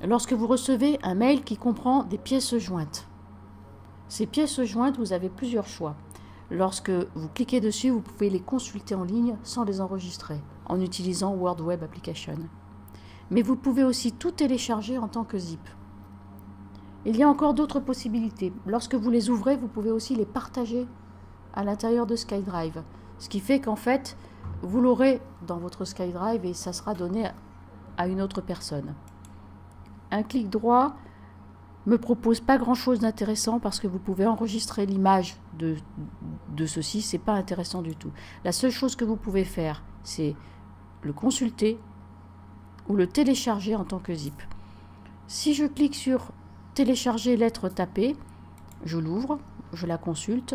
lorsque vous recevez un mail qui comprend des pièces jointes. Ces pièces jointes, vous avez plusieurs choix. Lorsque vous cliquez dessus, vous pouvez les consulter en ligne sans les enregistrer, en utilisant Word Web Application. Mais vous pouvez aussi tout télécharger en tant que zip. Il y a encore d'autres possibilités. Lorsque vous les ouvrez, vous pouvez aussi les partager à l'intérieur de SkyDrive. Ce qui fait qu'en fait, vous l'aurez dans votre SkyDrive et ça sera donné à une autre personne. Un clic droit me propose pas grand chose d'intéressant parce que vous pouvez enregistrer l'image de ceci, c'est pas intéressant du tout. La seule chose que vous pouvez faire, c'est le consulter ou le télécharger en tant que zip. Si je clique sur télécharger lettre tapée, je l'ouvre, je la consulte.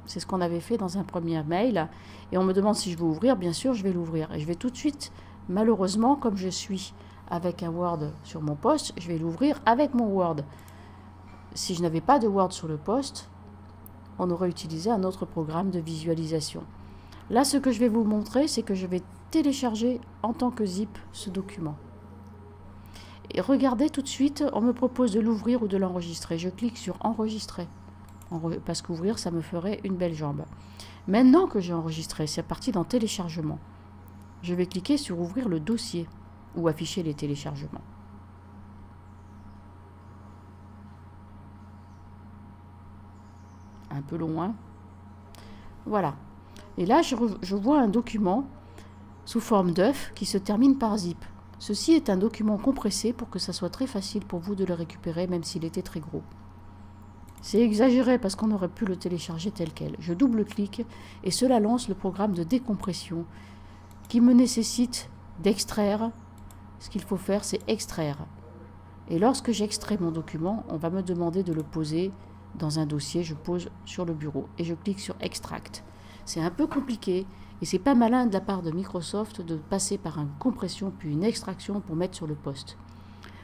C'est ce qu'on avait fait dans un premier mail. Et on me demande si je veux ouvrir. Bien sûr, je vais l'ouvrir. Et je vais tout de suite, malheureusement, comme je suis avec un Word sur mon poste, je vais l'ouvrir avec mon Word. Si je n'avais pas de Word sur le poste, on aurait utilisé un autre programme de visualisation. Là, ce que je vais vous montrer, c'est que je vais télécharger en tant que zip ce document. Et regardez tout de suite, on me propose de l'ouvrir ou de l'enregistrer. Je clique sur enregistrer, parce qu'ouvrir, ça me ferait une belle jambe. Maintenant que j'ai enregistré, c'est parti dans téléchargement. Je vais cliquer sur ouvrir le dossier ou afficher les téléchargements. Un peu loin. Voilà. Et là, je vois un document sous forme d'œuf qui se termine par zip. Ceci est un document compressé pour que ça soit très facile pour vous de le récupérer, même s'il était très gros. C'est exagéré parce qu'on aurait pu le télécharger tel quel. Je double-clique et cela lance le programme de décompression qui me nécessite d'extraire. Ce qu'il faut faire, c'est extraire. Et lorsque j'extrais mon document, on va me demander de le poser dans un dossier. Je pose sur le bureau et je clique sur Extract. C'est un peu compliqué et c'est pas malin de la part de Microsoft de passer par une compression puis une extraction pour mettre sur le poste,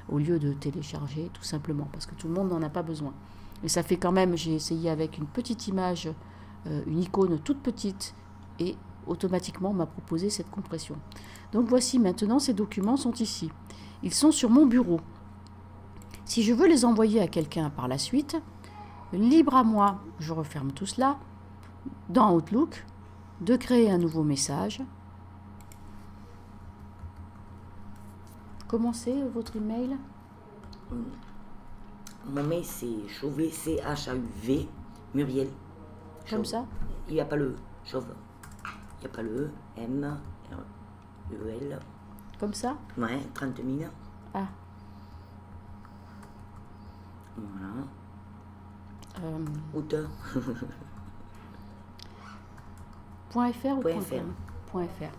au lieu de télécharger tout simplement, parce que tout le monde n'en a pas besoin. Et ça fait quand même, j'ai essayé avec une petite image, une icône toute petite, et automatiquement on m'a proposé cette compression. Donc voici maintenant, ces documents sont ici. Ils sont sur mon bureau. Si je veux les envoyer à quelqu'un par la suite, libre à moi, je referme tout cela, dans Outlook, de créer un nouveau message. Commencez votre email. Mon mail c'est Chauvet, C-H-A-U-V, Muriel. Comme ça. Il n'y a pas le E, Chauve. Il n'y a pas le E, M, E-L. Comme ça. Ouais, 30 000. Ah. Voilà. Auteur. .fr ou .fr.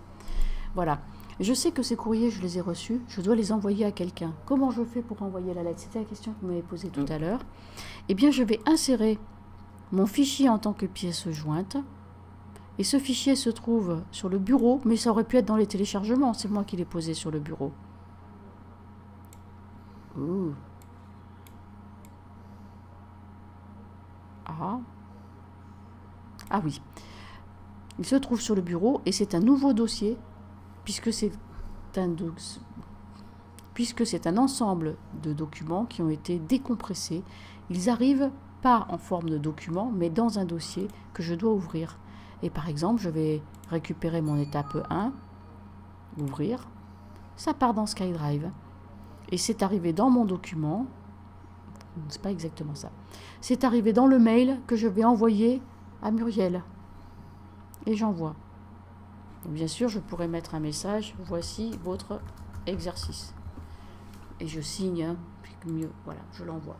Voilà. Je sais que ces courriers, je les ai reçus. Je dois les envoyer à quelqu'un. Comment je fais pour envoyer la lettre? C'était la question que vous m'avez posée tout à l'heure. Eh bien, je vais insérer mon fichier en tant que pièce jointe. Et ce fichier se trouve sur le bureau, mais ça aurait pu être dans les téléchargements. C'est moi qui l'ai posé sur le bureau. Ouh. Ah. Ah oui. Il se trouve sur le bureau et c'est un nouveau dossier puisque c'est un ensemble de documents qui ont été décompressés. Ils arrivent pas en forme de document mais dans un dossier que je dois ouvrir. Et par exemple, je vais récupérer mon étape 1, ouvrir, ça part dans SkyDrive. Et c'est arrivé dans mon document, c'est pas exactement ça, c'est arrivé dans le mail que je vais envoyer à Muriel. Et j'envoie. Bien sûr, je pourrais mettre un message, voici votre exercice. Et je signe, puis mieux, voilà, je l'envoie.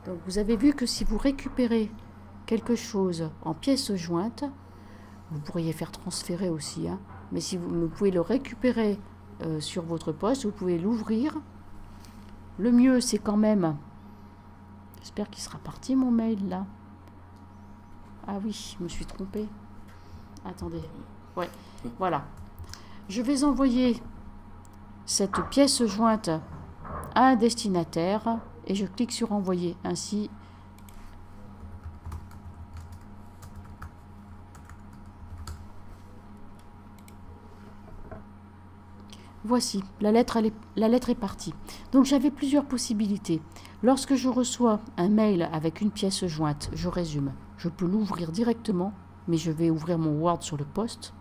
Donc vous avez vu que si vous récupérez quelque chose en pièces jointes, vous pourriez faire transférer aussi, hein, mais si vous pouvez le récupérer sur votre poste, vous pouvez l'ouvrir. Le mieux, c'est quand même, j'espère qu'il sera parti mon mail là. Ah oui, je me suis trompée. Attendez, ouais, voilà. Je vais envoyer cette pièce jointe à un destinataire et je clique sur envoyer. Ainsi, voici, la lettre est partie. Donc j'avais plusieurs possibilités. Lorsque je reçois un mail avec une pièce jointe, je résume, je peux l'ouvrir directement, mais je vais ouvrir mon Word sur le poste,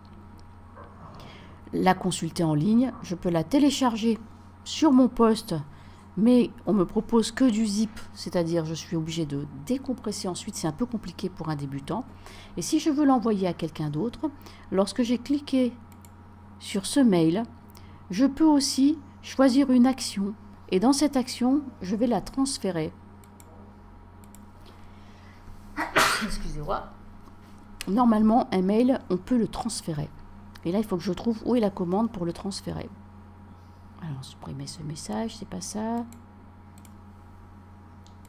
la consulter en ligne, je peux la télécharger sur mon poste, mais on me propose que du zip, c'est-à-dire je suis obligée de décompresser ensuite, c'est un peu compliqué pour un débutant. Et si je veux l'envoyer à quelqu'un d'autre, lorsque j'ai cliqué sur ce mail, je peux aussi choisir une action, et dans cette action, je vais la transférer. Excusez-moi. Normalement, un mail, on peut le transférer. Et là, il faut que je trouve où est la commande pour le transférer. Alors, supprimer ce message, c'est pas ça.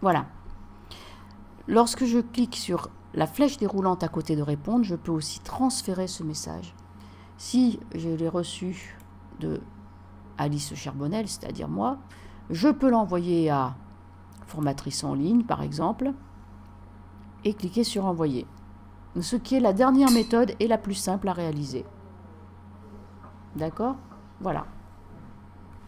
Voilà. Lorsque je clique sur la flèche déroulante à côté de répondre, je peux aussi transférer ce message. Si je l'ai reçu de Alice Charbonnel, c'est-à-dire moi, je peux l'envoyer à formatrice en ligne, par exemple, et cliquer sur envoyer. Ce qui est la dernière méthode et la plus simple à réaliser. D'accord ? Voilà.